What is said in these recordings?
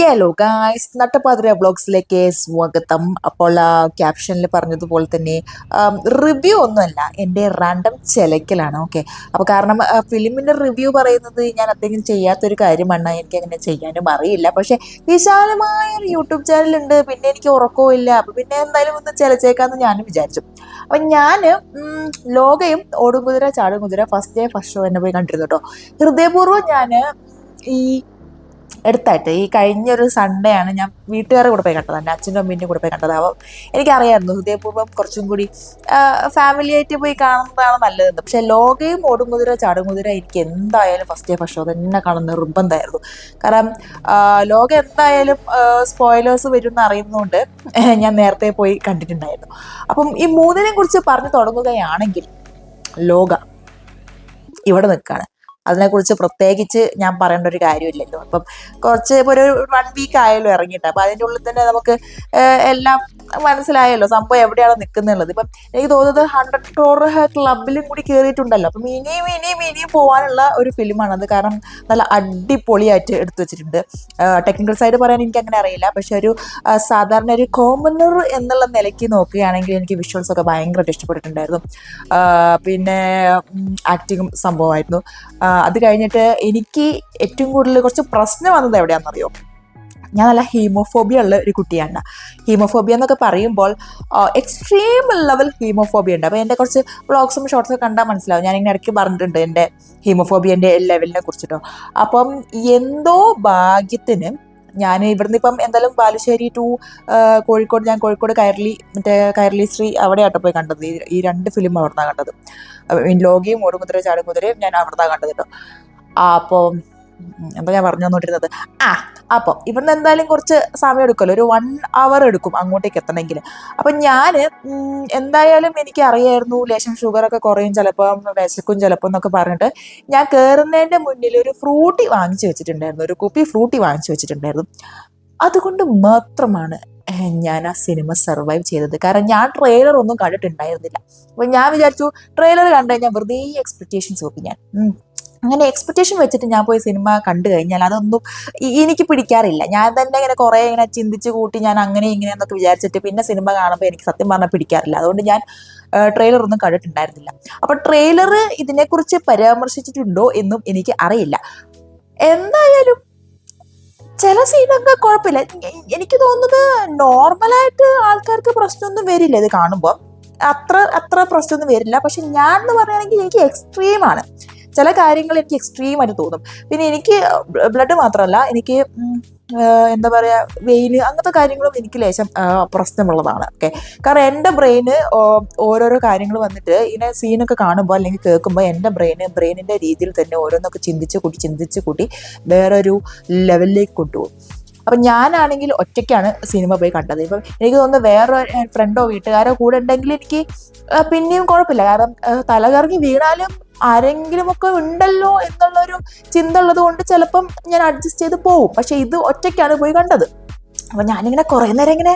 Yellow guys, നട്ടപ്പാതിര വ്ളോഗ്സിലേക്ക് സ്വാഗതം. അപ്പോൾ ക്യാപ്ഷനിൽ പറഞ്ഞതുപോലെ തന്നെ റിവ്യൂ ഒന്നുമല്ല, എൻ്റെ റാൻഡം ചിലക്കലാണ്. ഓക്കെ, അപ്പോൾ കാരണം ഫിലിമിൻ്റെ റിവ്യൂ പറയുന്നത് ഞാൻ അത്യാവശ്യം ചെയ്യാത്തൊരു കാര്യമാണ്. എനിക്ക് അങ്ങനെ ചെയ്യാനും അറിയില്ല. പക്ഷേ വിശാലമായ ഒരു യൂട്യൂബ് ചാനലുണ്ട്, പിന്നെ എനിക്ക് ഉറക്കവും ഇല്ല. അപ്പോൾ പിന്നെ എന്തായാലും ഒന്ന് ചിലച്ചേക്കാമെന്ന് ഞാനും വിചാരിച്ചു. അപ്പം ഞാൻ ലോകയും ഓടുകുതിര ചാടുകുതിര ഫസ്റ്റ് ഡേ ഫസ്റ്റ് ഷോ എന്നെ പോയി കണ്ടിരുന്നു കേട്ടോ. ഹൃദയപൂർവ്വം ഞാൻ ഈ എടുത്തായിട്ട് ഈ കഴിഞ്ഞൊരു സൺഡേ ആണ് ഞാൻ വീട്ടുകാരുടെ കൂടെ പോയി കണ്ടത്, എൻ്റെ അച്ഛൻ്റെ അമ്മേൻ്റെ കൂടെ പോയി കണ്ടത്. അപ്പോൾ എനിക്കറിയാമായിരുന്നു ഹൃദയപൂർവ്വം കുറച്ചും കൂടി ഫാമിലി ആയിട്ട് പോയി കാണുന്നതാണ് നല്ലതെന്ന്. പക്ഷേ ലോകയും ഓടുംകുതിര ചാടുംകുതിര എനിക്ക് എന്തായാലും ഫസ്റ്റ് ഡേ ഫസ്റ്റ് ഷോ തന്നെ കാണുന്ന നിർബന്ധമായിരുന്നു. കാരണം ലോക എന്തായാലും സ്പോയിലേഴ്സ് വരും എന്ന് അറിയുന്നതുകൊണ്ട് ഞാൻ നേരത്തെ പോയി കണ്ടിട്ടുണ്ടായിരുന്നു. അപ്പം ഈ മൂന്നിനെ കുറിച്ച് പറഞ്ഞു തുടങ്ങുകയാണെങ്കിൽ ലോക ഇവിടെ നിൽക്കുകയാണ്. അതിനെക്കുറിച്ച് പ്രത്യേകിച്ച് ഞാൻ പറയേണ്ട ഒരു കാര്യമില്ലല്ലോ. അപ്പം കുറച്ച് ഇപ്പോൾ ഒരു 1 വീക്ക് ആയല്ലോ ഇറങ്ങിയിട്ട്. അപ്പം അതിൻ്റെ ഉള്ളിൽ തന്നെ നമുക്ക് എല്ലാം മനസ്സിലായല്ലോ സംഭവം എവിടെയാണ് നിൽക്കുന്നുള്ളത്. ഇപ്പം എനിക്ക് തോന്നുന്നത് 100 crore ക്ലബിലും കൂടി കയറിയിട്ടുണ്ടല്ലോ. അപ്പം ഇനിയും പോകാനുള്ള ഒരു ഫിലിമാണത്. കാരണം നല്ല അടിപൊളിയായിട്ട് എടുത്തു വെച്ചിട്ടുണ്ട്. ടെക്നിക്കൽ സൈഡ് പറയാൻ എനിക്ക് അങ്ങനെ അറിയില്ല. പക്ഷെ ഒരു സാധാരണ ഒരു കോമണർ എന്നുള്ള നിലയ്ക്ക് നോക്കുകയാണെങ്കിൽ എനിക്ക് വിഷ്വൽസ് ഒക്കെ ഭയങ്കരമായിട്ട് ഇഷ്ടപ്പെട്ടിട്ടുണ്ടായിരുന്നു. പിന്നെ ആക്ടിങ്ങും സംഭവമായിരുന്നു. അത് കഴിഞ്ഞിട്ട് എനിക്ക് ഏറ്റവും കൂടുതൽ കുറച്ച് പ്രശ്നം വന്നത് എവിടെയാണെന്നറിയോ? ഞാൻ നല്ല ഹീമോഫോബിയ ഉള്ള ഒരു കുട്ടിയാണ്. ഹീമോഫോബിയ എന്നൊക്കെ പറയുമ്പോൾ എക്സ്ട്രീം ലെവൽ ഹീമോഫോബിയ ഉണ്ട്. അപ്പോൾ എൻ്റെ കുറച്ച് വ്ളോഗ്സും ഷോർട്സൊക്കെ കണ്ടാൽ മനസ്സിലാവും. ഞാനിങ്ങനെ ഇടയ്ക്ക് പറഞ്ഞിട്ടുണ്ട് എൻ്റെ ഹീമോഫോബിയൻ്റെ ലെവലിനെ കുറിച്ചിട്ടോ. അപ്പം എന്തോ ഭാഗ്യത്തിന് ഞാൻ ഇവിടുന്ന് ഇപ്പം എന്തായാലും ബാലുശ്ശേരി ടു കോഴിക്കോട്, ഞാൻ കോഴിക്കോട് കയർലി ശ്രീ അവിടെയാട്ടോ പോയി കണ്ടത്. ഈ 2 ഫിലിം അവിടുന്നാണ് കണ്ടത്. ലോകയും ഓടുകുതിര ചാടുകുതിരയും ഞാൻ അവിടുന്നാണ് കണ്ടത് കേട്ടോ. അപ്പോൾ എന്താ ഞാൻ പറഞ്ഞു തന്നോണ്ടിരുന്നത്? അപ്പോൾ ഇവിടുന്ന് എന്തായാലും കുറച്ച് സമയം എടുക്കുമല്ലോ, ഒരു 1 hour എടുക്കും അങ്ങോട്ടേക്ക് എത്തണമെങ്കിൽ. അപ്പം ഞാൻ എന്തായാലും എനിക്ക് അറിയായിരുന്നു ലേശം ഷുഗറൊക്കെ കുറയും, ചിലപ്പം വിശക്കും ചിലപ്പോൾ എന്നൊക്കെ പറഞ്ഞിട്ട് ഞാൻ കയറുന്നതിൻ്റെ മുന്നിൽ ഒരു ഫ്രൂട്ടി വാങ്ങിച്ചു വെച്ചിട്ടുണ്ടായിരുന്നു, ഒരു കുപ്പി ഫ്രൂട്ടി വാങ്ങിച്ചു വെച്ചിട്ടുണ്ടായിരുന്നു. അതുകൊണ്ട് മാത്രമാണ് ഞാൻ ആ സിനിമ സർവൈവ് ചെയ്തത്. കാരണം ഞാൻ ട്രെയിലർ ഒന്നും കണ്ടിട്ടുണ്ടായിരുന്നില്ല. അപ്പം ഞാൻ വിചാരിച്ചു ട്രെയിലർ കണ്ടു കഴിഞ്ഞാൽ വെറുതെ എക്സ്പെക്റ്റേഷൻസ് വെക്കും ഞാൻ. അങ്ങനെ എക്സ്പെക്റ്റേഷൻ വെച്ചിട്ട് ഞാൻ പോയി സിനിമ കണ്ടു കഴിഞ്ഞാൽ അതൊന്നും എനിക്ക് പിടിക്കാറില്ല. ഞാൻ തന്നെ ഇങ്ങനെ കുറേ ഇങ്ങനെ ചിന്തിച്ച് കൂട്ടി ഞാൻ അങ്ങനെ ഇങ്ങനെയെന്നൊക്കെ വിചാരിച്ചിട്ട് പിന്നെ സിനിമ കാണുമ്പോൾ എനിക്ക് സത്യം പറഞ്ഞാൽ പിടിക്കാറില്ല. അതുകൊണ്ട് ഞാൻ ട്രെയിലർ ഒന്നും കണ്ടിട്ടുണ്ടായിരുന്നില്ല. അപ്പോൾ ട്രെയിലർ ഇതിനെക്കുറിച്ച് പരാമർശിച്ചിട്ടുണ്ടോ എന്നും എനിക്ക് അറിയില്ല. എന്തായാലും ചില സീനൊക്കെ കുഴപ്പമില്ല. എനിക്ക് തോന്നുന്നത് നോർമലായിട്ട് ആൾക്കാർക്ക് പ്രശ്നമൊന്നും വരില്ല ഇത് കാണുമ്പോൾ, അത്ര പ്രശ്നമൊന്നും വരില്ല. പക്ഷെ ഞാൻ എന്ന് പറയുകയാണെങ്കിൽ എനിക്ക് എക്സ്ട്രീമാണ്, ചില കാര്യങ്ങൾ എനിക്ക് എക്സ്ട്രീമായിട്ട് തോന്നും. പിന്നെ എനിക്ക് ബ്ലഡ് മാത്രമല്ല, എനിക്ക് എന്താ പറയുക, വെയിന് അങ്ങനത്തെ കാര്യങ്ങളും എനിക്ക് ലേശം പ്രശ്നമുള്ളതാണ്. ഓക്കെ, കാരണം എൻ്റെ ബ്രെയിന് ഓരോരോ കാര്യങ്ങൾ വന്നിട്ട് ഇങ്ങനെ സീനൊക്കെ കാണുമ്പോൾ അല്ലെങ്കിൽ കേൾക്കുമ്പോൾ എൻ്റെ ബ്രെയിനിൻ്റെ രീതിയിൽ തന്നെ ഓരോന്നൊക്കെ ചിന്തിച്ച് കൂട്ടി വേറൊരു ലെവലിലേക്ക് കൊണ്ടുപോകും. അപ്പം ഞാനാണെങ്കിൽ ഒറ്റയ്ക്കാണ് സിനിമ പോയി കണ്ടത്. ഇപ്പം എനിക്ക് തോന്നുന്നു വേറെ ഫ്രണ്ടോ വീട്ടുകാരോ കൂടെ ഉണ്ടെങ്കിൽ എനിക്ക് പിന്നെയും കുഴപ്പമില്ല. കാരണം തലകറങ്ങി വീണാലും ആരെങ്കിലുമൊക്കെ ഉണ്ടല്ലോ എന്നുള്ളൊരു ചിന്ത ഉള്ളത് കൊണ്ട് ചിലപ്പം ഞാൻ അഡ്ജസ്റ്റ് ചെയ്ത് പോവും. പക്ഷെ ഇത് ഒറ്റയ്ക്കാണ് പോയി കണ്ടത്. അപ്പം ഞാനിങ്ങനെ കുറേ നേരം ഇങ്ങനെ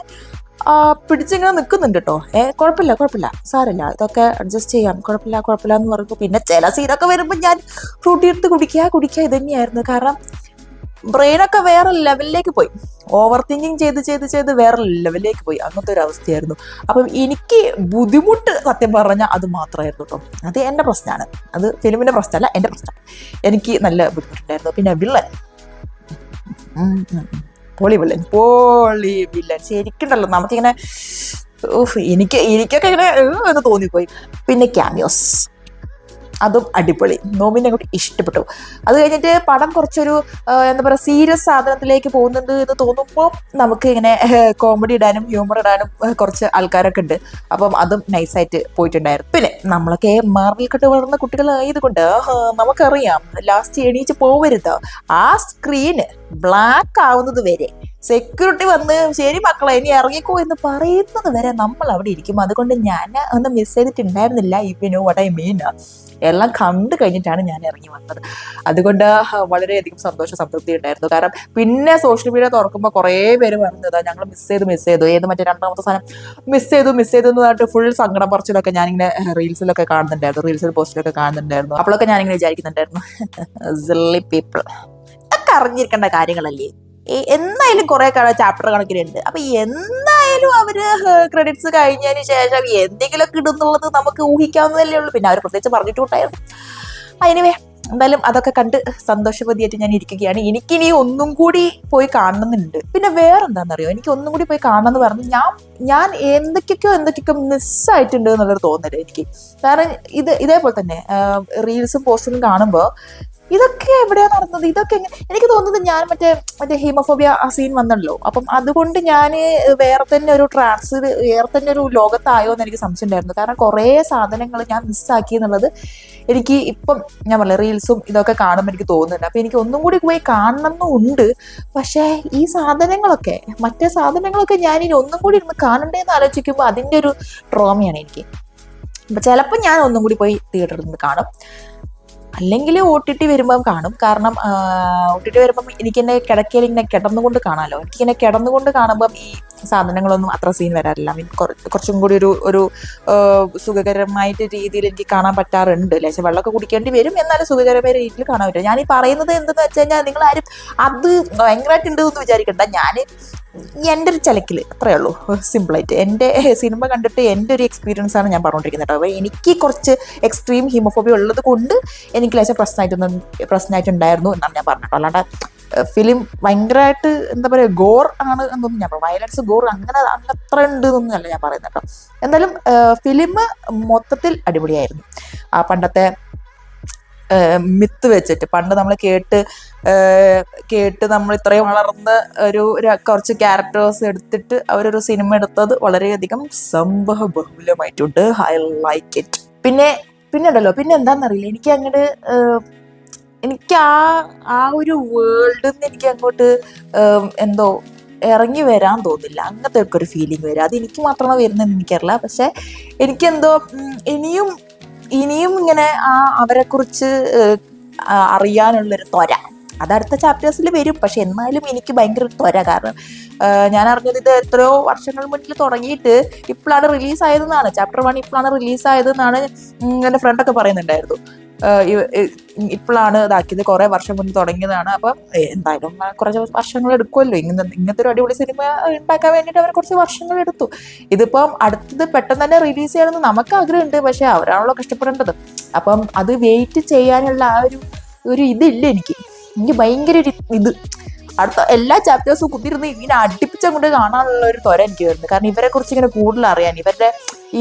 പിടിച്ചിങ്ങനെ നിൽക്കുന്നുണ്ട് കേട്ടോ. കുഴപ്പമില്ല സാരമില്ല, ഇതൊക്കെ അഡ്ജസ്റ്റ് ചെയ്യാം, കുഴപ്പമില്ല എന്ന് പറയുമ്പോൾ പിന്നെ ചില സീനൊക്കെ വരുമ്പോൾ ഞാൻ ഫ്രൂട്ടി എടുത്ത് കുടിക്കുക ഇത് തന്നെയായിരുന്നു. കാരണം ബ്രെയിനൊക്കെ വേറെ ലെവലിലേക്ക് പോയി, ഓവർ തിങ്കിങ് ചെയ്ത് വേറെ ലെവലിലേക്ക് പോയി, അങ്ങനത്തെ ഒരു അവസ്ഥയായിരുന്നു. അപ്പം എനിക്ക് ബുദ്ധിമുട്ട് സത്യം പറഞ്ഞാൽ അത് മാത്രമായിരുന്നു കേട്ടോ. അത് എൻ്റെ പ്രശ്നമാണ്, അത് ഫിലിമിൻ്റെ പ്രശ്നമല്ല, എൻ്റെ പ്രശ്നം. എനിക്ക് നല്ല ബുദ്ധിമുട്ടുണ്ടായിരുന്നു. പിന്നെ വില്ലൻ, പൊളി വില്ലൻ ശരിക്കുണ്ടല്ലോ, നമുക്കിങ്ങനെ എനിക്കൊക്കെ ഇങ്ങനെ എന്ന് തോന്നിപ്പോയി. പിന്നെ ക്യാമിയോസ്, അതും അടിപൊളി, നോമിനെ കൂടി ഇഷ്ടപ്പെട്ടു. അത് കഴിഞ്ഞിട്ട് പടം കുറച്ചൊരു എന്താ പറയുക സീരിയസ് സാധനത്തിലേക്ക് പോകുന്നുണ്ട് എന്ന് തോന്നുമ്പോൾ നമുക്ക് ഇങ്ങനെ കോമഡി ഇടാനും ഹ്യൂമർ ഇടാനും കുറച്ച് ആൾക്കാരൊക്കെ ഉണ്ട്. അപ്പം അതും നൈസായിട്ട് പോയിട്ടുണ്ടായിരുന്നു. പിന്നെ നമ്മളൊക്കെ മാർവൽ കട്ട് വളർന്ന കുട്ടികളായതുകൊണ്ട് നമുക്കറിയാം ലാസ്റ്റ് എണീച്ച് പോവരുത്, ആ സ്ക്രീന് ബ്ലാക്ക് ആവുന്നത് വരെ സെക്യൂരിറ്റി വന്ന് ശരി മക്കളെ ഇനി ഇറങ്ങിക്കോ എന്ന് പറയുന്നത് വരെ നമ്മൾ അവിടെ ഇരിക്കും. അതുകൊണ്ട് ഞാൻ ഒന്നും മിസ് ചെയ്തിട്ടുണ്ടായിരുന്നില്ല. If know what I mean, എല്ലാം കണ്ടു കഴിഞ്ഞിട്ടാണ് ഞാൻ ഇറങ്ങി വന്നത്. അതുകൊണ്ട് വളരെയധികം സംതൃപ്തി ഉണ്ടായിരുന്നു. കാരണം പിന്നെ സോഷ്യൽ മീഡിയ തുറക്കുമ്പോൾ കുറേ പേര് പറഞ്ഞതാ ഞങ്ങൾ മിസ് ചെയ്തു, ഏത് മറ്റേ 2ാമത്തെ സാധനം മിസ് ചെയ്തു എന്ന് പറഞ്ഞിട്ട് ഫുൾ സങ്കടം പറച്ചിലൊക്കെ ഞാനിങ്ങനെ റീൽസിലൊക്കെ കാണുന്നുണ്ടായിരുന്നു, റീൽസിൽ പോസ്റ്റിലൊക്കെ കാണുന്നുണ്ടായിരുന്നു. അപ്പോഴൊക്കെ ഞാനിങ്ങനെ വിചാരിക്കുന്നുണ്ടായിരുന്നു സില്ലി പീപ്പിൾ, ഇതൊക്കെ അറിഞ്ഞിരിക്കേണ്ട കാര്യങ്ങളല്ലേ, എന്തായാലും കുറെ ചാപ്റ്റർ കണക്കിനുണ്ട്. അപ്പൊ എന്തായാലും അവര് ക്രെഡിറ്റ്സ് കഴിഞ്ഞതിന് ശേഷം എന്തെങ്കിലുമൊക്കെ ഇടുന്നുള്ളത് നമുക്ക് ഊഹിക്കാവുന്നതല്ലേ ഉള്ളൂ. പിന്നെ അവർ പ്രത്യേകിച്ച് പറഞ്ഞിട്ടുണ്ടായിരുന്നു. എനിവേ എന്തായാലും അതൊക്കെ കണ്ട് സന്തോഷവതിയായിട്ട് ഞാൻ ഇരിക്കുകയാണ്. എനിക്കിനി ഒന്നും കൂടി പോയി കാണണമെന്നുണ്ട്. പിന്നെ വേറെന്താണെന്നറിയോ, എനിക്ക് ഒന്നും കൂടി പോയി കാണണം എന്ന് പറഞ്ഞ് ഞാൻ എന്തൊക്കെയൊക്കെ മിസ്സായിട്ടുണ്ട് എന്നുള്ളൊരു തോന്നല് എനിക്ക്. കാരണം ഇതേപോലെ തന്നെ റീൽസും പോസ്റ്റും കാണുമ്പോൾ ഇതൊക്കെ എവിടെയാ നടന്നത്, ഇതൊക്കെ എനിക്ക് തോന്നുന്നത് ഞാൻ മറ്റേ ഹീമോഫോബിയ സീൻ വന്നല്ലോ, അപ്പം അതുകൊണ്ട് ഞാൻ വേറെ തന്നെ ഒരു ലോകത്തായോ എന്ന് എനിക്ക് സംശയം ഉണ്ടായിരുന്നു. കാരണം കുറേ സാധനങ്ങൾ ഞാൻ മിസ്സാക്കി എന്നുള്ളത് എനിക്ക് ഇപ്പം ഞാൻ പറഞ്ഞ റീൽസും ഇതൊക്കെ കാണുമ്പോൾ എനിക്ക് തോന്നുന്നുണ്ട്. അപ്പൊ എനിക്ക് ഒന്നും കൂടി പോയി കാണണമെന്നുണ്ട്. പക്ഷേ ഈ മറ്റേ സാധനങ്ങളൊക്കെ ഞാൻ ഇനി ഒന്നും കൂടി ഇരുന്ന് കാണണ്ടേന്ന് ആലോചിക്കുമ്പോൾ അതിൻ്റെ ഒരു ട്രോമയാണ് എനിക്ക്. അപ്പൊ ചിലപ്പോൾ ഞാൻ ഒന്നും കൂടി പോയി തിയേറ്ററിൽ നിന്ന് കാണും, അല്ലെങ്കിൽ OTT വരുമ്പം കാണും. കാരണം OTT വരുമ്പം എനിക്ക് എന്നെ കിടക്കയിൽ ഇങ്ങനെ കിടന്നുകൊണ്ട് കാണാമല്ലോ. എനിക്കിങ്ങനെ കിടന്നുകൊണ്ട് കാണുമ്പം ഈ സാധനങ്ങളൊന്നും അത്ര സീൻ വരാറില്ല. കുറച്ചും കൂടി ഒരു സുഖകരമായിട്ട് രീതിയിൽ എനിക്ക് കാണാൻ പറ്റാറുണ്ട്. ലേശം വെള്ളമൊക്കെ കുടിക്കേണ്ടി വരും, എന്നാലും സുഖകരമായ രീതിയിൽ കാണാൻ പറ്റും. ഞാൻ ഈ പറയുന്നത് എന്തെന്ന് വെച്ച് കഴിഞ്ഞാൽ നിങ്ങളാരും അത് ഭയങ്കരമായിട്ടുണ്ട് എന്ന് വിചാരിക്കണ്ട. ഞാൻ എൻ്റെ ഒരു ചലക്കിൽ അത്രയേ ഉള്ളൂ, സിമ്പിളായിട്ട് എൻ്റെ സിനിമ കണ്ടിട്ട് എൻ്റെ ഒരു എക്സ്പീരിയൻസ് ആണ് ഞാൻ പറഞ്ഞുകൊണ്ടിരിക്കുന്നത്. അപ്പോൾ എനിക്ക് കുറച്ച് എക്സ്ട്രീം ഹീമോഫോബിയ ഉള്ളത് കൊണ്ട് എനിക്ക് ലേശം പ്രശ്നമായിട്ടുണ്ടായിരുന്നു എന്നാണ് ഞാൻ പറഞ്ഞത്. അല്ലാണ്ട് ഫിലിം ഭയങ്കരമായിട്ട് എന്താ പറയുക ഗോർ ആണ് എന്നൊന്നും ഞാൻ വയലൻസ് ഗോർ അങ്ങനെ അത്ര ഉണ്ട് എന്നൊന്നും അല്ല ഞാൻ പറയുന്നത് കേട്ടോ. എന്തായാലും ഫിലിം മൊത്തത്തിൽ അടിപൊളിയായിരുന്നു. ആ പണ്ടത്തെ മിത്ത് വെച്ചിട്ട് പണ്ട് നമ്മൾ കേട്ട് നമ്മൾ ഇത്രയും വളർന്ന് കുറച്ച് ക്യാരക്ടേഴ്സ് എടുത്തിട്ട് അവരൊരു സിനിമ എടുത്തത് വളരെയധികം സംഭവ ബഹുലമായിട്ടുണ്ട്. I like it. പിന്നെ ഉണ്ടല്ലോ, പിന്നെ എന്താണെന്നറിയില്ല, എനിക്ക് ആ ഒരു വേൾഡിൽ നിന്ന് എനിക്ക് അങ്ങോട്ട് എന്തോ ഇറങ്ങി വരാൻ തോന്നില്ല. അങ്ങനത്തെ ഒക്കെ ഒരു ഫീലിംഗ് വരും. അത് എനിക്ക് മാത്രമാണ് വരുന്നതെന്ന് എനിക്കറിയില്ല. പക്ഷെ എനിക്കെന്തോ ഇനിയും ഇങ്ങനെ അവരെക്കുറിച്ച് അറിയാനുള്ളൊരു ത്വര അത് അടുത്ത ചാപ്റ്റേഴ്സിൽ വരും. പക്ഷെ എന്നാലും എനിക്ക് ഭയങ്കര ഒരു ത്വര. കാരണം ഞാൻ അറിഞ്ഞത് ഇത് എത്രയോ വർഷങ്ങൾ മുന്നിൽ തുടങ്ങിയിട്ട് ഇപ്പോഴാണ് റിലീസായതെന്നാണ്. ചാപ്റ്റർ 1 ഇപ്പോഴാണ് റിലീസായതെന്നാണ് എൻ്റെ ഫ്രണ്ടൊക്കെ പറയുന്നുണ്ടായിരുന്നു. ഇപ്പോഴാണ് ഇതാക്കിയത്, കുറെ വർഷം മുന്നേ തുടങ്ങിയതാണ്. അപ്പം എന്തായാലും കുറച്ച് വർഷങ്ങൾ എടുക്കുമല്ലോ. ഇങ്ങനത്തെ ഒരു അടിപൊളി സിനിമ ഉണ്ടാക്കാൻ വേണ്ടിയിട്ട് അവർ കുറച്ച് വർഷങ്ങൾ എടുത്തു. ഇതിപ്പം അടുത്തത് പെട്ടെന്ന് തന്നെ റിലീസ് ചെയ്യണമെന്ന് നമുക്ക് ആഗ്രഹമുണ്ട്, പക്ഷെ അവരാണല്ലോ കഷ്ടപ്പെടേണ്ടത്. അപ്പം അത് വെയിറ്റ് ചെയ്യാനുള്ള ആ ഒരു ഇതില്ല എനിക്ക് ഭയങ്കര ഒരു ഇത്. അടുത്ത എല്ലാ ചാപ്റ്റേഴ്സും കുത്തിയിരുന്ന് ഇങ്ങനെ അടുപ്പിച്ചങ്ങോട്ട് കാണാനുള്ള ഒരു ത്വര എനിക്ക് വരുന്നത്. കാരണം ഇവരെ കുറിച്ച് ഇങ്ങനെ കൂടുതൽ അറിയാൻ,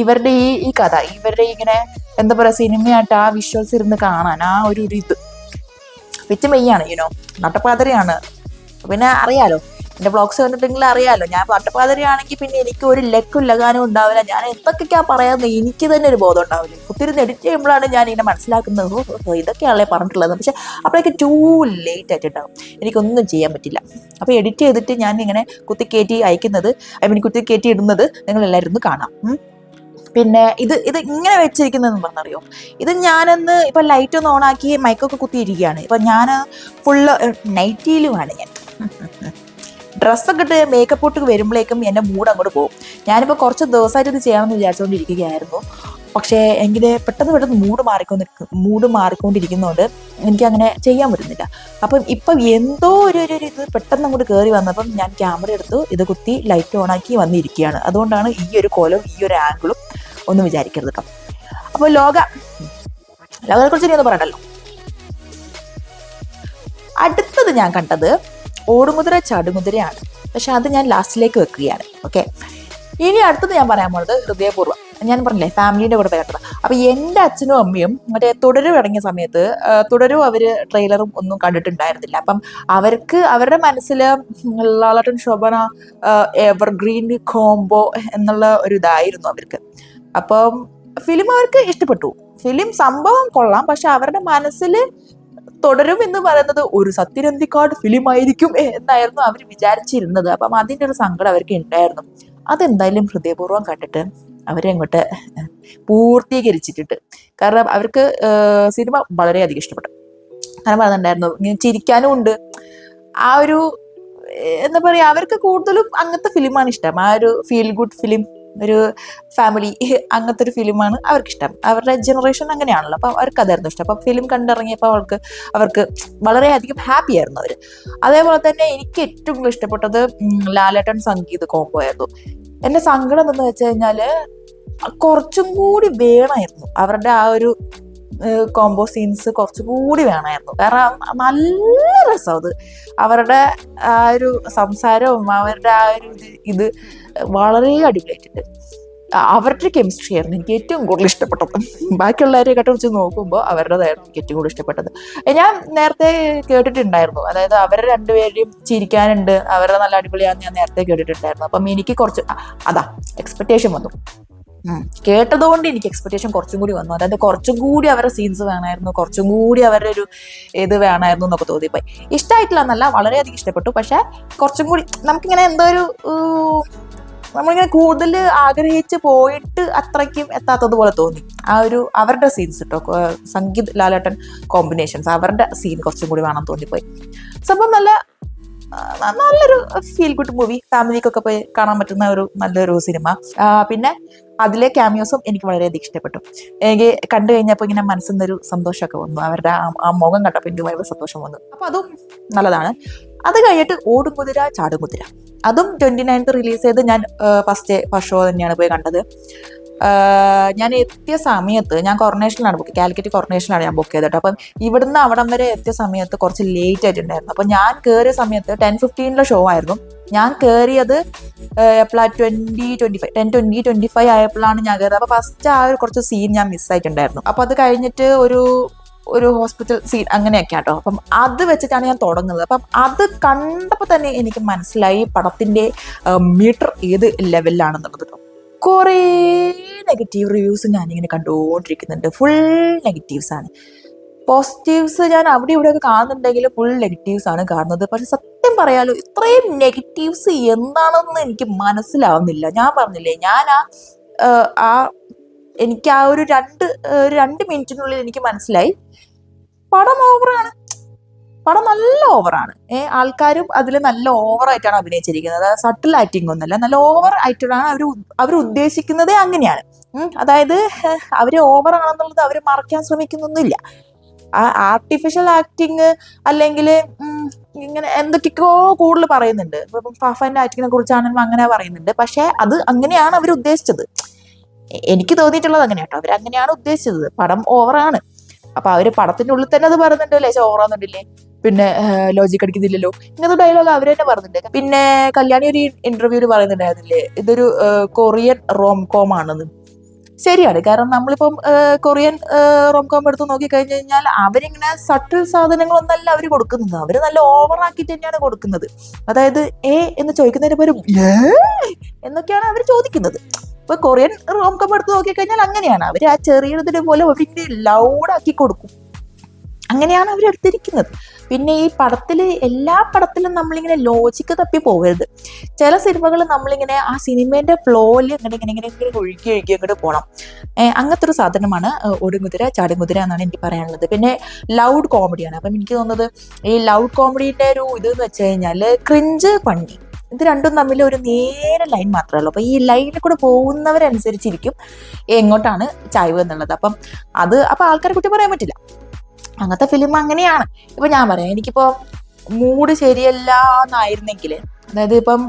ഇവരുടെ ഈ കഥ, ഇവരുടെ ഇങ്ങനെ എന്താ പറയുക സിനിമയായിട്ട് ആ വിഷ്വൽസ് ഇരുന്ന് കാണാൻ ആ ഒരു ഇത് വെച്ച് മെയ്യാണ് നട്ടപ്പാതിരയാണ്. പിന്നെ അറിയാലോ, എൻ്റെ വ്ളോഗ്സ് കണ്ടിട്ടെങ്കിൽ അറിയാലോ, ഞാൻ നട്ടപ്പാതിരയാണെങ്കിൽ പിന്നെ എനിക്ക് ഒരു ലക്കും ലഗാനും ഉണ്ടാവില്ല. ഞാൻ എന്തൊക്കെയാ പറയാമെന്ന് എനിക്ക് തന്നെ ഒരു ബോധം ഉണ്ടാവില്ല. കുത്തിരുന്ന് എഡിറ്റ് ചെയ്യുമ്പോഴാണ് ഞാൻ ഇങ്ങനെ മനസ്സിലാക്കുന്നത് ഇതൊക്കെയാണല്ലേ പറഞ്ഞിട്ടുള്ളത്. പക്ഷെ അപ്പോഴേക്ക് ടൂ ലേറ്റ് ആയിട്ടുണ്ടാവും, എനിക്കൊന്നും ചെയ്യാൻ പറ്റില്ല. അപ്പോൾ എഡിറ്റ് ചെയ്തിട്ട് ഞാൻ ഇങ്ങനെ കുത്തിക്കയറ്റി അയക്കുന്നത്, കുത്തിക്കയറ്റി ഇടുന്നത് നിങ്ങളെല്ലാവരും ഒന്ന് കാണാം. പിന്നെ ഇത് ഇങ്ങനെ വെച്ചിരിക്കുന്നതെന്ന് പറഞ്ഞറിയോ, ഇത് ഞാനൊന്ന് ഇപ്പം ലൈറ്റ് ഒന്ന് ഓണാക്കി മൈക്കൊക്കെ കുത്തിയിരിക്കുകയാണ്. ഇപ്പം ഞാൻ ഫുള്ള് നൈറ്റിയിലുമാണ്. ഞാൻ ഡ്രസ്സൊക്കെ ഇട്ട് മേക്കപ്പ് ഇട്ട് വരുമ്പോഴേക്കും എൻ്റെ മൂഡ് അങ്ങോട്ട് പോകും. ഞാനിപ്പോൾ കുറച്ച് ദിവസമായിട്ട് ഇത് ചെയ്യണമെന്ന് വിചാരിച്ചുകൊണ്ടിരിക്കുകയായിരുന്നു. പക്ഷേ എങ്കിൽ പെട്ടെന്ന് മൂഡ് മാറിക്കൊണ്ടിരിക്കുന്നതുകൊണ്ട് എനിക്കങ്ങനെ ചെയ്യാൻ പറ്റുന്നില്ല. അപ്പം ഇപ്പം എന്തോ ഒരു ഇത് പെട്ടെന്ന് അങ്ങോട്ട് കയറി വന്നപ്പം ഞാൻ ക്യാമറ എടുത്തു ഇത് കുത്തി ലൈറ്റ് ഓണാക്കി വന്നിരിക്കുകയാണ്. അതുകൊണ്ടാണ് ഈ ഒരു കോലം ഈ ഒരു ആംഗിളും ഒന്നും വിചാരിക്കരുത് കേട്ടോ. അപ്പോൾ ലോകത്തെ കുറിച്ച് ഇനി ഒന്നും പറയണ്ടല്ലോ. അടുത്തത് ഞാൻ കണ്ടത് ഓടുമുദ്ര ചാടുമുദ്രയാണ്. പക്ഷെ അത് ഞാൻ ലാസ്റ്റിലേക്ക് വെക്കുകയാണ്. ഓക്കെ, ഇനി അടുത്തത് ഞാൻ പറയാൻ പോകുന്നത് ഹൃദയപൂർവ്വം. ഞാൻ പറഞ്ഞില്ലേ ഫാമിലീൻ്റെ കൂടെ കേട്ടത്. അപ്പൊ എൻ്റെ അച്ഛനും അമ്മയും മറ്റേ തുടരും ഇറങ്ങിയ സമയത്ത് തുടരും അവര് ട്രെയിലറും ഒന്നും കണ്ടിട്ടുണ്ടായിരുന്നില്ല. അപ്പം അവരുടെ മനസ്സിൽ ലാലേട്ടൻ ശോഭന എവർഗ്രീൻ കോംബോ എന്നുള്ള ഒരു ഇതായിരുന്നു അവർക്ക്. അപ്പം ഫിലിം അവർക്ക് ഇഷ്ടപ്പെട്ടു, ഫിലിം സംഭവം കൊള്ളാം. പക്ഷെ അവരുടെ മനസ്സിൽ തുടരും എന്ന് പറയുന്നത് ഒരു സത്യനന്ദിക്കാട് ഫിലിം ആയിരിക്കും എന്നായിരുന്നു അവർ വിചാരിച്ചിരുന്നത്. അപ്പം അതിൻ്റെ ഒരു സങ്കടം അവർക്ക് ഉണ്ടായിരുന്നു. അതെന്തായാലും ഹൃദയപൂർവ്വം കണ്ടിട്ട് അവരെ അങ്ങോട്ട് പൂർത്തീകരിച്ചിട്ടുണ്ട്. കാരണം അവർക്ക് സിനിമ വളരെയധികം ഇഷ്ടപ്പെട്ടു. കാരണം പറയുന്നുണ്ടായിരുന്നു ഇങ്ങനെ ചിരിക്കാനും ഉണ്ട്. ആ ഒരു എന്താ പറയുക, അവർക്ക് കൂടുതലും അങ്ങനത്തെ ഫിലിമാണ് ഇഷ്ടം. ആ ഒരു ഫീൽ ഗുഡ് ഫിലിം ഒരു ഫാമിലി അങ്ങനത്തെ ഒരു ഫിലിമാണ് അവർക്കിഷ്ടം. അവരുടെ ജനറേഷൻ അങ്ങനെയാണല്ലോ. അപ്പം അവർക്ക് അതായിരുന്നു ഇഷ്ടം. അപ്പം ഫിലിം കണ്ടിറങ്ങിയപ്പോൾ അവർക്ക് വളരെയധികം ഹാപ്പി ആയിരുന്നു അവർ. അതേപോലെ തന്നെ എനിക്ക് ഏറ്റവും കൂടുതൽ ഇഷ്ടപ്പെട്ടത് ലാലേട്ടൻ സംഗീത് കോംബോ ആയിരുന്നു. എന്റെ സങ്കടം എന്തെന്ന് വെച്ച് കഴിഞ്ഞാല് കുറച്ചും കൂടി വേണമായിരുന്നു അവരുടെ ആ ഒരു കോംബോ സീൻസ് കുറച്ചും കൂടി വേണമായിരുന്നു. കാരണം നല്ല രസം അത്. അവരുടെ ആ ഒരു സംസാരവും അവരുടെ ആ ഒരു ഇത് വളരെ അടിപൊളിയായിട്ടുണ്ട്. അവരുടെ കെമിസ്ട്രി ആയിരുന്നു എനിക്ക് ഏറ്റവും കൂടുതൽ ഇഷ്ടപ്പെട്ടത്. ബാക്കിയുള്ളവരെ കേട്ട് വെച്ച് നോക്കുമ്പോൾ അവരുടേതായിരുന്നു എനിക്ക് ഏറ്റവും കൂടുതൽ ഇഷ്ടപ്പെട്ടത്. ഞാൻ നേരത്തെ കേട്ടിട്ടുണ്ടായിരുന്നു, അതായത് അവരെ രണ്ടുപേരെയും ചിരിക്കാനുണ്ട്, അവരുടെ നല്ല അടിപൊളിയാണെന്ന് ഞാൻ നേരത്തെ കേട്ടിട്ടുണ്ടായിരുന്നു. അപ്പം എനിക്ക് കുറച്ച് അതാ എക്സ്പെക്ടേഷൻ വന്നു. കേട്ടതുകൊണ്ട് എനിക്ക് എക്സ്പെക്ടേഷൻ കുറച്ചും കൂടി വന്നു. അതായത് കുറച്ചും കൂടി അവരുടെ സീൻസ് വേണമായിരുന്നു, കുറച്ചും കൂടി അവരുടെ ഒരു ഇത് വേണമായിരുന്നു എന്നൊക്കെ തോന്നിപ്പോയി. ഇഷ്ടമായിട്ടില്ല എന്നല്ല, വളരെയധികം ഇഷ്ടപ്പെട്ടു. പക്ഷെ കുറച്ചും കൂടി നമുക്കിങ്ങനെ എന്തോ ഒരു നമ്മളിങ്ങനെ കൂടുതൽ ആഗ്രഹിച്ച് പോയിട്ട് അത്രയ്ക്കും എത്താത്തതുപോലെ തോന്നി ആ ഒരു അവരുടെ സീൻസ് കേട്ടോ. സംഗീത് ലാലേട്ടൻ കോമ്പിനേഷൻസ് അവരുടെ സീൻ കുറച്ചും കൂടി വേണം തോന്നിപ്പോയി. സംഭവം നല്ലൊരു ഫീൽ ഗുഡ് മൂവി, ഫാമിലിക്കൊക്കെ പോയി കാണാൻ പറ്റുന്ന ഒരു നല്ലൊരു സിനിമ. പിന്നെ അതിലെ ക്യാമിയോസും എനിക്ക് വളരെയധികം ഇഷ്ടപ്പെട്ടു. എനിക്ക് കണ്ടു കഴിഞ്ഞപ്പോൾ ഇങ്ങനെ മനസ്സിൽ നിന്നൊരു സന്തോഷമൊക്കെ വന്നു. അവരുടെ ആ മുഖം കണ്ടപ്പോൾ എനിക്ക് വളരെ സന്തോഷം വന്നു. അപ്പൊ അതും നല്ലതാണ്. അത് കഴിഞ്ഞിട്ട് ഓടുകുതിര ചാടുകുതിര, അതും 29th റിലീസ് ചെയ്ത് ഞാൻ ഫസ്റ്റ് ഷോ തന്നെയാണ് പോയി കണ്ടത്. ഞാൻ എത്തിയ സമയത്ത് ഞാൻ കൊറോണേഷനിലാണ് കാലിക്കറ്റ് കൊറോണേഷനിലാണ് ഞാൻ ബുക്ക് ചെയ്തിട്ട്. അപ്പം ഇവിടുന്ന് അവിടം വരെ എത്തിയ സമയത്ത് കുറച്ച് ലേറ്റ് ആയിട്ടുണ്ടായിരുന്നു. അപ്പം ഞാൻ കയറിയ സമയത്ത് 10:15 ഷോ ആയിരുന്നു. ഞാൻ കയറിയത് എപ്പോഴാണ് 10:25 ആയപ്പോഴാണ് ഞാൻ കയറിയത്. അപ്പൊ ഫസ്റ്റ് ആ ഒരു കുറച്ച് സീൻ ഞാൻ മിസ്സായിട്ടുണ്ടായിരുന്നു. അപ്പൊ അത് കഴിഞ്ഞിട്ട് ഒരു ഹോസ്പിറ്റൽ സീൻ അങ്ങനെയൊക്കെ ആട്ടോ. അപ്പം അത് വെച്ചിട്ടാണ് ഞാൻ തുടങ്ങുന്നത്. അപ്പം അത് കണ്ടപ്പോൾ തന്നെ എനിക്ക് മനസ്സിലായി പടത്തിന്റെ മീറ്റർ ഏത് ലെവലിലാണെന്നുള്ളത് കേട്ടോ. കുറേ നെഗറ്റീവ് റിവ്യൂസ് ഞാനിങ്ങനെ കണ്ടുകൊണ്ടിരിക്കുന്നുണ്ട്. ഫുൾ നെഗറ്റീവ്സ് ആണ്. പോസിറ്റീവ്സ് ഞാൻ അവിടെ ഇവിടെയൊക്കെ കാണുന്നുണ്ടെങ്കിൽ ഫുൾ നെഗറ്റീവ്സ് ആണ് കാണുന്നത്. പക്ഷെ സത്യം പറയാലോ, ഇത്രയും നെഗറ്റീവ്സ് എന്താണെന്ന് എനിക്ക് മനസ്സിലാവുന്നില്ല. ഞാൻ പറഞ്ഞില്ലേ, ഞാൻ എനിക്ക് ആ ഒരു രണ്ട് മിനിറ്റിനുള്ളിൽ എനിക്ക് മനസ്സിലായി പടം ഓവറാണ്. പടം നല്ല ഓവറാണ്. ആൾക്കാരും അതിൽ നല്ല ഓവറായിട്ടാണ് അഭിനയിച്ചിരിക്കുന്നത്. അതായത് സട്ടിൽ ആക്ടിങ് ഒന്നല്ല, നല്ല ഓവർ ആയിട്ടാണ് അവർ ഉദ്ദേശിക്കുന്നത്. അങ്ങനെയാണ്. അതായത് അവര് ഓവറാണെന്നുള്ളത് അവർ മറയ്ക്കാൻ ശ്രമിക്കുന്നൊന്നുമില്ല. ആ ആർട്ടിഫിഷ്യൽ ആക്ടിങ് അല്ലെങ്കിൽ ഇങ്ങനെ എന്തൊക്കെയോ കൂടുതൽ പറയുന്നുണ്ട്. ഇപ്പം ഫഫന്റെ ആക്ടിങ്ങിനെ കുറിച്ചാണെങ്കിലും അങ്ങനെ പറയുന്നുണ്ട്. പക്ഷെ അത് അങ്ങനെയാണ് അവർ ഉദ്ദേശിച്ചത്. എനിക്ക് തോന്നിയിട്ടുള്ളത് അങ്ങനെയാട്ടോ, അവരങ്ങനെയാണ് ഉദ്ദേശിച്ചത്. പടം ഓവറാണ്. അപ്പൊ അവര് പടത്തിന്റെ ഉള്ളിൽ തന്നെ അത് പറയുന്നുണ്ട്, ലേശം ഓവറാന്നുണ്ടില്ലേ, പിന്നെ ലോജിക് അടിക്കുന്നില്ലല്ലോ, ഇങ്ങനത്തെ ഡയലോഗ് അവർ തന്നെ പറയുന്നുണ്ട്. പിന്നെ കല്യാണി ഒരു ഇന്റർവ്യൂല് പറയുന്നുണ്ടായിരുന്നില്ലേ, ഇതൊരു കൊറിയൻ റോംകോം ആണെന്ന്. ശരിയാണ്. കാരണം നമ്മളിപ്പം കൊറിയൻ റോംകോം എടുത്ത് നോക്കി കഴിഞ്ഞു കഴിഞ്ഞാൽ അവരിങ്ങനെ സട്ടിൽ സാധനങ്ങളൊന്നല്ല അവർ കൊടുക്കുന്നത്. അവര് നല്ല ഓവറാക്കിയിട്ട് തന്നെയാണ് കൊടുക്കുന്നത്. അതായത് എന്ന് ചോദിക്കുന്നതിന് പകരം എന്നൊക്കെയാണ് അവർ ചോദിക്കുന്നത്. ഇപ്പൊ കൊറിയൻ റോംകോം എടുത്ത് നോക്കി കഴിഞ്ഞാൽ അങ്ങനെയാണ്. അവർ ആ ചെറിയതിനെ പോലെ അവരിങ്ങനെ ലൗഡാക്കി കൊടുക്കും. അങ്ങനെയാണ് അവർ എടുത്തിരിക്കുന്നത്. പിന്നെ ഈ എല്ലാ പടത്തിലും നമ്മളിങ്ങനെ ലോജിക്ക് തപ്പി പോകരുത്. ചില സിനിമകൾ നമ്മളിങ്ങനെ ആ സിനിമേന്റെ ഫ്ലോയിൽ ഇങ്ങനെ ഒഴുകി അങ്ങോട്ട് പോകണം. അങ്ങനത്തെ ഒരു സാധനമാണ് ഓടുകുതിര ചാടുകുതിര എന്നാണ് എനിക്ക് പറയാനുള്ളത്. പിന്നെ ലൗഡ് കോമഡിയാണ്. അപ്പം എനിക്ക് തോന്നുന്നത് ഈ ലൗഡ് കോമഡിന്റെ ഒരു ഇതെന്ന് വെച്ച് കഴിഞ്ഞാൽ ക്രിഞ്ച്, ഫണ്ണി, ഇത് രണ്ടും തമ്മിൽ ഒരു നേരെ ലൈൻ മാത്രമേ ഉള്ളൂ. അപ്പൊ ഈ ലൈനിൽ കൂടെ പോകുന്നവരനുസരിച്ചിരിക്കും എങ്ങോട്ടാണ് ചായ്വ് എന്നുള്ളത്. അപ്പൊ ആൾക്കാരെ കുറിച്ച് പറയാൻ പറ്റില്ല. അങ്ങനത്തെ ഫിലിം അങ്ങനെയാണ്. ഇപ്പൊ ഞാൻ പറയാം, എനിക്കിപ്പോ മൂഡ് ശരിയല്ല എന്നായിരുന്നെങ്കിൽ, അതായത് ഇപ്പം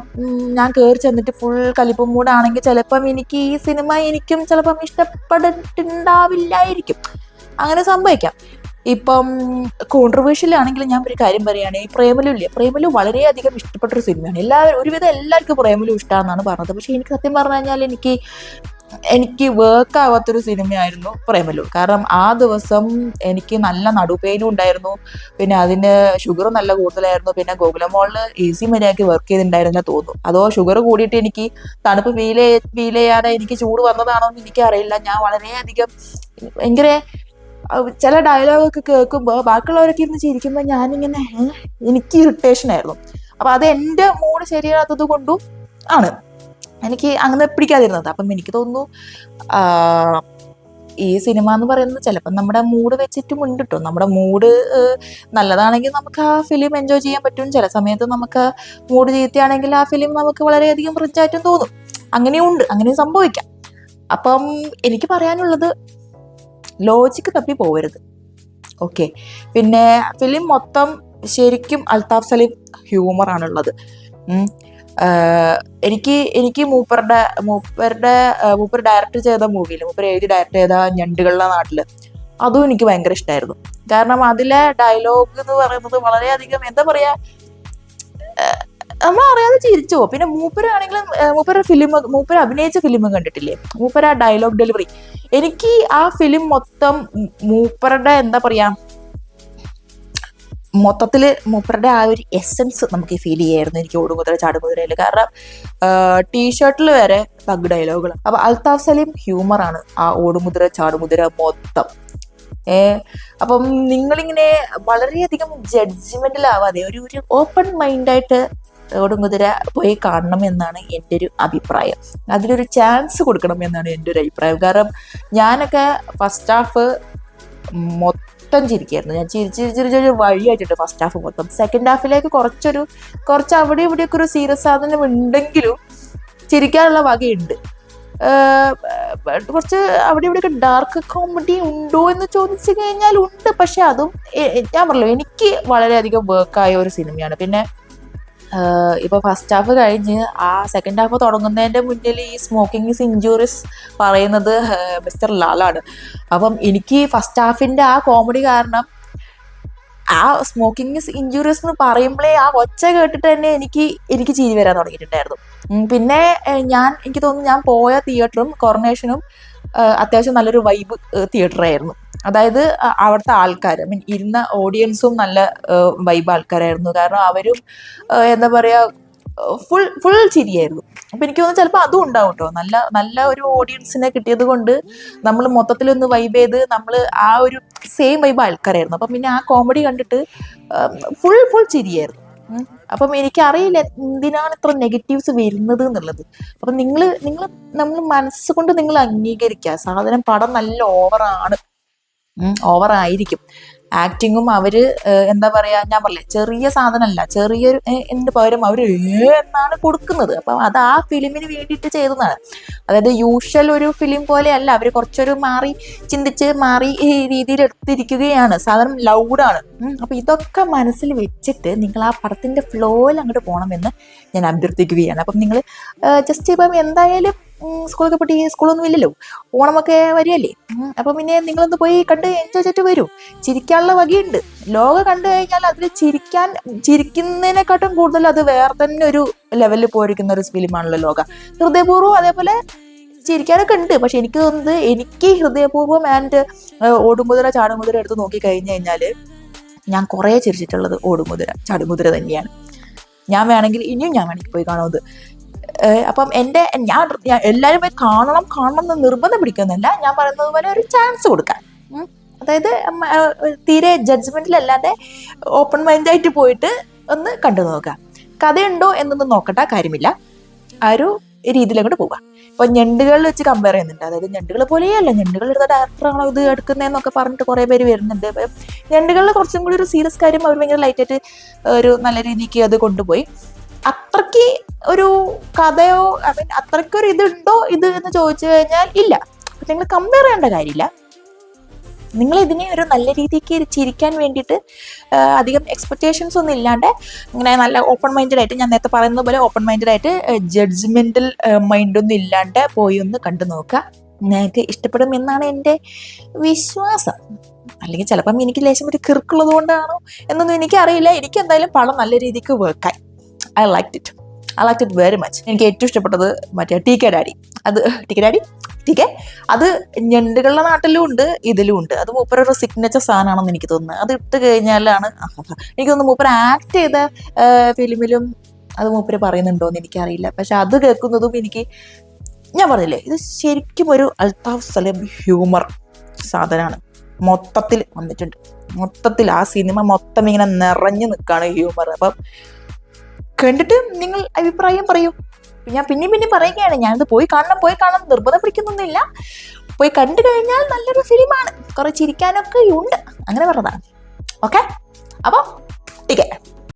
ഞാൻ കയറി ചെന്നിട്ട് ഫുൾ കലിപ്പ് മൂഡാണെങ്കിൽ ചിലപ്പം എനിക്ക് ഈ സിനിമ എനിക്കും ചിലപ്പം ഇഷ്ടപ്പെട്ടിട്ടുണ്ടാവില്ലായിരിക്കും. അങ്ങനെ സംഭവിക്കാം. ഇപ്പം കോൺട്രവേഴ്ഷ്യൽ ആണെങ്കിൽ ഞാൻ ഒരു കാര്യം പറയുകയാണെങ്കിൽ പ്രേമലു വളരെയധികം ഇഷ്ടപ്പെട്ടൊരു സിനിമയാണ്. ഒരുവിധം എല്ലാവർക്കും പ്രേമലു ഇഷ്ടമാണെന്നാണ് പറഞ്ഞത്. പക്ഷെ എനിക്ക് സത്യം പറഞ്ഞു കഴിഞ്ഞാൽ എനിക്ക് വർക്ക് ആവാത്തൊരു സിനിമയായിരുന്നു പ്രേമലു. കാരണം ആ ദിവസം എനിക്ക് നല്ല നടുപെയിനും ഉണ്ടായിരുന്നു. പിന്നെ അതിന് ഷുഗർ നല്ല കൂടുതലായിരുന്നു. പിന്നെ ഗോകുലമോളില് AC മര്യാദയ്ക്ക് വർക്ക് ചെയ്തിട്ടുണ്ടായിരുന്നില്ല തോന്നുന്നു. അതോ ഷുഗർ കൂടിയിട്ട് എനിക്ക് തണുപ്പ് ഫീൽ ചെയ്യാതെ എനിക്ക് ചൂട് വന്നതാണോ എന്ന് എനിക്കറിയില്ല. ഞാൻ വളരെയധികം ഭയങ്കര ചില ഡയലോഗൊക്കെ കേൾക്കുമ്പോൾ ബാക്കിയുള്ളവരൊക്കെ ഇരുന്ന് ചിരിക്കുമ്പോൾ ഞാനിങ്ങനെ എനിക്ക് ഇറിറ്റേഷൻ ആയിരുന്നു. അപ്പൊ അത് എൻ്റെ മൂഡ് ശരിയാകാത്തത് കൊണ്ടും ആണ് എനിക്ക് അങ്ങനെ പിടിക്കാതിരുന്നത്. അപ്പം എനിക്ക് തോന്നുന്നു ഈ സിനിമ എന്ന് പറയുന്നത് ചിലപ്പോൾ നമ്മുടെ മൂഡ് വെച്ചിട്ടും ഉണ്ട് കേട്ടോ. നമ്മുടെ മൂഡ് നല്ലതാണെങ്കിൽ നമുക്ക് ആ ഫിലിം എൻജോയ് ചെയ്യാൻ പറ്റും. ചില സമയത്ത് നമുക്ക് മൂഡ് ചീത്തയാണെങ്കിൽ ആ ഫിലിം നമുക്ക് വളരെയധികം റിച്ചായിട്ടും തോന്നും. അങ്ങനെയുണ്ട്, അങ്ങനെയും സംഭവിക്കാം. അപ്പം എനിക്ക് പറയാനുള്ളത് ലോജിക്ക് തപ്പി പോകരുത്. ഓക്കെ. പിന്നെ ഫിലിം മൊത്തം ശരിക്കും അൽതാഫ് സലീം ഹ്യൂമറാണുള്ളത്. എനിക്ക് മൂപ്പർ ഡയറക്റ്റ് ചെയ്ത മൂവിയിൽ, മൂപ്പർ എഴുതി ഡയറക്റ്റ് ചെയ്ത ഞണ്ടുകളുടെ നാട്ടില്, അതും എനിക്ക് ഭയങ്കര ഇഷ്ടമായിരുന്നു. കാരണം അതിലെ ഡയലോഗ് എന്ന് പറയുന്നത് വളരെയധികം എന്താ പറയാ, നമ്മളറിയാതെ ചിരിച്ചു പോകും. പിന്നെ മൂപ്പരാണെങ്കിലും മൂപ്പര് അഭിനയിച്ച ഫിലിം കണ്ടിട്ടില്ലേ, മൂപ്പര ആ ഡയലോഗ് ഡെലിവറി, എനിക്ക് ആ ഫിലിം മൊത്തം മൂപ്പരുടെ എന്താ പറയാ, മൊത്തത്തില് മൂപ്പരുടെ ആ ഒരു എസൻസ് നമുക്ക് ഫീൽ ചെയ്യായിരുന്നു എനിക്ക് ഓടുകുതിര ചാടുകുതിരയിൽ. കാരണം ടീഷർട്ടിൽ വരെ തഗ് ഡയലോഗുകൾ. അപ്പൊ അൽതാഫ് സലീം ഹ്യൂമറാണ് ആ ഓടുമുതിര ചാടുമുതിര മൊത്തം. അപ്പം നിങ്ങളിങ്ങനെ വളരെയധികം ജഡ്ജ്മെന്റിലാവാതെ ഒരു ഓപ്പൺ മൈൻഡായിട്ട് ഓടുകുതിര പോയി കാണണം എന്നാണ് എൻ്റെ ഒരു അഭിപ്രായം. അതിനൊരു ചാൻസ് കൊടുക്കണം എന്നാണ് എൻ്റെ ഒരു അഭിപ്രായം. കാരണം ഞാനൊക്കെ ഫസ്റ്റ് ഹാഫ് മൊത്തം ചിരിക്കായിരുന്നു. ഞാൻ ചിരിച്ചൊരു വഴിയായിട്ടുണ്ട് ഫസ്റ്റ് ഹാഫ് മൊത്തം. സെക്കൻഡ് ഹാഫിലേക്ക് കുറച്ച് അവിടെ ഇവിടെയൊക്കെ ഒരു സീരിയസ് സാധനം ഉണ്ടെങ്കിലും ചിരിക്കാനുള്ള വകയുണ്ട്. കുറച്ച് അവിടെ ഇവിടെയൊക്കെ ഡാർക്ക് കോമഡി ഉണ്ടോ എന്ന് ചോദിച്ചു കഴിഞ്ഞാൽ ഉണ്ട്. പക്ഷെ അതും ഞാൻ പറഞ്ഞല്ലോ, എനിക്ക് വളരെയധികം വർക്കായ ഒരു സിനിമയാണ്. പിന്നെ ഇപ്പൊ ഫസ്റ്റ് ഹാഫ് കഴിഞ്ഞ് ആ സെക്കൻഡ് ഹാഫ് തുടങ്ങുന്നതിന്റെ മുന്നിൽ ഈ സ്മോക്കിംഗ് ഈസ് ഇഞ്ചൂറിയസ് പറയുന്നത് മിസ്റ്റർ ലാലാണ്. അപ്പം എനിക്ക് ഫസ്റ്റ് ഹാഫിന്റെ ആ കോമഡി കാരണം ആ സ്മോക്കിംഗ് ഈസ് ഇഞ്ചൂറിയസ് എന്ന് പറയുമ്പോഴേ ആ ഒച്ച കേട്ടിട്ട് തന്നെ എനിക്ക് ചിരി വരാൻ തുടങ്ങിയിട്ടുണ്ടായിരുന്നു. പിന്നെ എനിക്ക് തോന്നുന്നു ഞാൻ പോയ തിയേറ്ററും കൊറോണേഷനും അത്യാവശ്യം നല്ലൊരു വൈബ് തിയേറ്ററായിരുന്നു. അതായത് അവിടുത്തെ ആൾക്കാർ, ഇരുന്ന ഓഡിയൻസും നല്ല വൈബ് ആൾക്കാരായിരുന്നു. കാരണം അവരും എന്താ പറയാ, ഫുൾ ചിരിയായിരുന്നു. അപ്പൊ എനിക്ക് തോന്നുന്നു ചിലപ്പോൾ അതും ഉണ്ടാവും കേട്ടോ. നല്ല ഒരു ഓഡിയൻസിനെ കിട്ടിയത് കൊണ്ട് നമ്മൾ മൊത്തത്തിലൊന്ന് വൈബ് ചെയ്ത് നമ്മൾ ആ ഒരു സെയിം വൈബ് ആൾക്കാരായിരുന്നു. അപ്പം പിന്നെ ആ കോമഡി കണ്ടിട്ട് ഫുൾ ചിരിയായിരുന്നു. അപ്പം എനിക്കറിയില്ല എന്തിനാണ് ഇത്ര നെഗറ്റീവ്സ് വരുന്നത് എന്നുള്ളത്. അപ്പം നമ്മൾ മനസ്സുകൊണ്ട് നിങ്ങൾ അംഗീകരിക്കുക, സാധനം പടം നല്ല ഓവറായിരിക്കും. ആക്ടിങ്ങും അവര് എന്താ പറയാ, ഞാൻ പറഞ്ഞില്ലേ ചെറിയ സാധനമല്ല, ചെറിയൊരു എന്ത് പകരം അവര് എന്നാണ് കൊടുക്കുന്നത്. അപ്പം അത് ആ ഫിലിമിന് വേണ്ടിയിട്ട് ചെയ്തതാണ്. അതായത് യൂഷ്വൽ ഒരു ഫിലിം പോലെയല്ല, അവര് കുറച്ചൊരു മാറി ഈ രീതിയിൽ എടുത്തിരിക്കുകയാണ്. സാധനം ലൗഡാണ്. അപ്പൊ ഇതൊക്കെ മനസ്സിൽ വെച്ചിട്ട് നിങ്ങൾ ആ പടത്തിന്റെ ഫ്ലോയിൽ അങ്ങോട്ട് പോകണമെന്ന് ഞാൻ അഭ്യർത്ഥിക്കുകയാണ്. അപ്പം നിങ്ങൾ ജസ്റ്റ് ഇപ്പം എന്തായാലും സ്കൂളൊക്കെ പൊട്ടി, സ്കൂളൊന്നും ഇല്ലല്ലോ, ഓണമൊക്കെ വരികയല്ലേ. അപ്പം പിന്നെ നിങ്ങളൊന്ന് പോയി കണ്ട് എൻജോയ് ചെയ്തിട്ട് വരൂ. ചിരിക്കാനുള്ള വകയുണ്ട്. ലോക കണ്ടു കഴിഞ്ഞാൽ അതിൽ ചിരിക്കുന്നതിനെക്കാട്ടും കൂടുതൽ അത് വേറെ തന്നെ ഒരു ലെവലിൽ പോയിരിക്കുന്ന ഒരു ഫിലിമാണല്ലോ ലോക. ഹൃദയപൂർവ്വം അതേപോലെ ചിരിക്കാനൊക്കെ ഉണ്ട്. പക്ഷെ എനിക്ക് തോന്നുന്നത്, എനിക്ക് ഹൃദയപൂർവ്വം ആൻഡ് ഓടുമുതിര ചാടുമുതിര എടുത്ത് നോക്കി കഴിഞ്ഞു കഴിഞ്ഞാൽ ഞാൻ കുറേ ചിരിച്ചിട്ടുള്ളത് ഓടുമുതിര ചാടുമുതിര തന്നെയാണ്. ഞാൻ വേണമെങ്കിൽ പോയി കാണുന്നത്. അപ്പം ഞാൻ എല്ലാവരും പോയി കാണണം എന്ന് നിർബന്ധം പിടിക്കുന്നില്ല. ഞാൻ പറയുന്നത് പോലെ ഒരു ചാൻസ് കൊടുക്കാൻ, അതായത് തീരെ ജഡ്ജ്മെന്റിലല്ലാതെ ഓപ്പൺ മൈൻഡായിട്ട് പോയിട്ട് ഒന്ന് കണ്ടു നോക്കുക. കഥയുണ്ടോ എന്നൊന്നും നോക്കട്ട കാര്യമില്ല, ആ ഒരു രീതിയിൽ അങ്ങോട്ട് പോവുക. ഇപ്പൊ ഞണ്ടുകളിൽ വെച്ച് കമ്പയർ ചെയ്യുന്നുണ്ട്. അതായത് ഞണ്ടുകൾ പോലെയല്ല, ഞണ്ടുകൾ എടുത്ത ഡയറക്ടറാണോ ഇത് എടുക്കുന്നതെന്നൊക്കെ പറഞ്ഞിട്ട് കുറെ പേര് വരുന്നുണ്ട്. ഞണ്ടുകളിൽ കുറച്ചും കൂടി ഒരു സീരിയസ് കാര്യം അവർ ഭയങ്കര ലൈറ്റായിട്ട് ഒരു നല്ല രീതിക്ക് അത് കൊണ്ടുപോയി. അത്രയ്ക്ക് ഒരു കഥയോ അത്രയ്ക്കൊരു ഇതുണ്ടോ ഇത് എന്ന് ചോദിച്ചു കഴിഞ്ഞാൽ ഇല്ല. പക്ഷെ നിങ്ങൾ കമ്പയർ ചെയ്യേണ്ട കാര്യമില്ല. നിങ്ങൾ ഇതിനെ ഒരു നല്ല രീതിക്ക് ചിരിക്കാൻ വേണ്ടിയിട്ട് അധികം എക്സ്പെക്ടേഷൻസ് ഒന്നും ഇല്ലാണ്ട് ഇങ്ങനെ നല്ല ഓപ്പൺ മൈൻഡഡ് ആയിട്ട്, ഞാൻ നേരത്തെ പറയുന്നത് പോലെ ഓപ്പൺ മൈൻഡഡ് ആയിട്ട് ജഡ്ജ്മെന്റൽ മൈൻഡൊന്നും ഇല്ലാണ്ട് പോയി ഒന്ന് കണ്ടു നോക്കുക. നിങ്ങൾക്ക് ഇഷ്ടപ്പെടും എന്നാണ് എൻ്റെ വിശ്വാസം. അല്ലെങ്കിൽ ചിലപ്പം എനിക്ക് ലേശം ഒരു കിറുക്കുള്ളത് കൊണ്ടാണോ എന്നൊന്നും എനിക്കറിയില്ല. എനിക്ക് എന്തായാലും പടം നല്ല രീതിക്ക് വർക്കായി. I liked it very much. എനിക്ക് ഏറ്റവും ഇഷ്ടപ്പെട്ടത് മറ്റേ ടി കെ ഡാഡി. അത് ഞണ്ടുകളുടെ നാട്ടിലും ഉണ്ട്, ഇതിലും ഉണ്ട്. അത് മൂപ്പരൊരു സിഗ്നേച്ചർ സാധനമാണെന്ന് എനിക്ക് തോന്നുന്നത്. അത് ഇട്ട് കഴിഞ്ഞാലാണ് എനിക്ക് തോന്നുന്നു മൂപ്പർ ആക്ട് ചെയ്ത ഫിലിമിലും അത് മൂപ്പര് പറയുന്നുണ്ടോയെന്ന് എനിക്കറിയില്ല. പക്ഷെ അത് കേൾക്കുന്നതും ഞാൻ പറഞ്ഞില്ലേ, ഇത് ശരിക്കും ഒരു അൽതാഫ് സലീം ഹ്യൂമർ സാധനമാണ്. മൊത്തത്തിൽ വന്നിട്ടുണ്ട്. മൊത്തത്തിൽ ആ സിനിമ മൊത്തം ഇങ്ങനെ നിറഞ്ഞു നിൽക്കുകയാണ് ഹ്യൂമർ. അപ്പം കണ്ടിട്ട് നിങ്ങൾ അഭിപ്രായം പറയൂ. ഞാൻ പിന്നെ പറയുകയാണ്, ഞാനിത് പോയി കാണണം നിർബന്ധം പിടിക്കുന്നൊന്നുമില്ല. പോയി കണ്ടു കഴിഞ്ഞാൽ നല്ലൊരു ഫിലിമാണ്, കുറെ ചിരിക്കാനൊക്കെ ഉണ്ട്, അങ്ങനെ പറഞ്ഞതാണ്. ഓക്കെ, അപ്പോൾ ടീക്കേ.